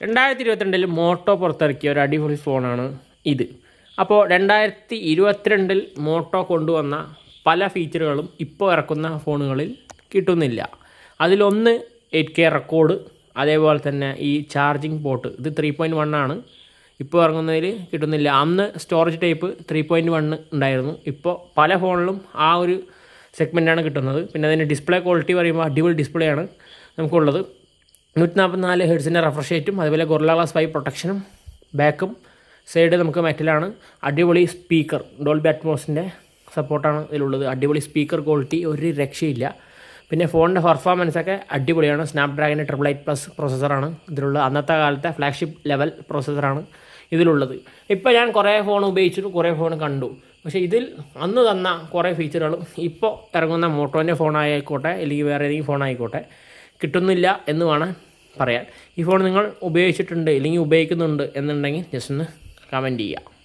2022 motto പുറത്തിറക്കിയ ഒരു അടിപൊളി ഫോണാണ് ഇത്. അപ്പോൾ 2022 മോട്ടോ കൊണ്ടുവന്ന പല ഫീച്ചറുകളും ഇപ്പോൾ ഇറക്കുന്ന ഫോണുകളിൽ കിട്ടുന്നില്ല. അതിലൊന്ന് 8K റെക്കോർഡ്, അതേപോലെ തന്നെ ഈ ചാർജിങ് പോർട്ട്, ഇത് 3.1 ആണ്. ഇപ്പോൾ ഇറങ്ങുന്നതിൽ കിട്ടുന്നില്ല. അന്ന് സ്റ്റോറേജ് ടൈപ്പ് 3.1 ഉണ്ടായിരുന്നു. ഇപ്പോൾ പല ഫോണിലും ആ ഒരു സെഗ്മെൻറ്റാണ് കിട്ടുന്നത്. പിന്നെ അതിൻ്റെ ഡിസ്പ്ലേ ക്വാളിറ്റി പറയുമ്പോൾ അടിപൊളി ഡിസ്പ്ലേ ആണ് നമുക്കുള്ളത്. 144 ഹെർട്സിൻ്റെ റിഫ്രഷ് റേറ്റും അതുപോലെ ഗൊറില്ല ഗ്ലാസ് 5 പ്രൊട്ടക്ഷനും ബാക്കും സൈഡ് നമുക്ക് മെറ്റലാണ്. അടിപൊളി സ്പീക്കർ, ഡോൾബി അറ്റ്മോസിൻ്റെ സപ്പോർട്ടാണ് ഇതിലുള്ളത്. അടിപൊളി സ്പീക്കർ ക്വാളിറ്റി, ഒരു രക്ഷയില്ല. പിന്നെ ഫോണിൻ്റെ പെർഫോമൻസൊക്കെ അടിപൊളിയാണ്. സ്നാപ്ഡ്രാഗൺ 888+ പ്രോസസ്സറാണ് ഇതിലുള്ളത്. അന്നത്തെ കാലത്തെ ഫ്ലാഗ്ഷിപ്പ് ലെവൽ പ്രോസസ്സറാണ് ഇതിലുള്ളത്. ഇപ്പോൾ ഞാൻ കുറേ ഫോൺ ഉപയോഗിച്ചിട്ട് കുറേ ഫോൺ കണ്ടു. പക്ഷേ ഇതിൽ അന്ന് തന്ന കുറേ ഫീച്ചറുകളും ഇപ്പോൾ ഇറങ്ങുന്ന മോട്ടോൻ്റെ ഫോണായിക്കോട്ടെ അല്ലെങ്കിൽ വേറെ ഏതെങ്കിലും ഫോണായിക്കോട്ടെ കിട്ടുന്നില്ല എന്ന് വേണം പറയാൻ. ഈ ഫോൺ നിങ്ങൾ ഉപയോഗിച്ചിട്ടുണ്ട് അല്ലെങ്കിൽ ഉപയോഗിക്കുന്നുണ്ട് എന്നുണ്ടെങ്കിൽ ജസ്റ്റ് ഒന്ന് കമൻറ്റ് ചെയ്യുക.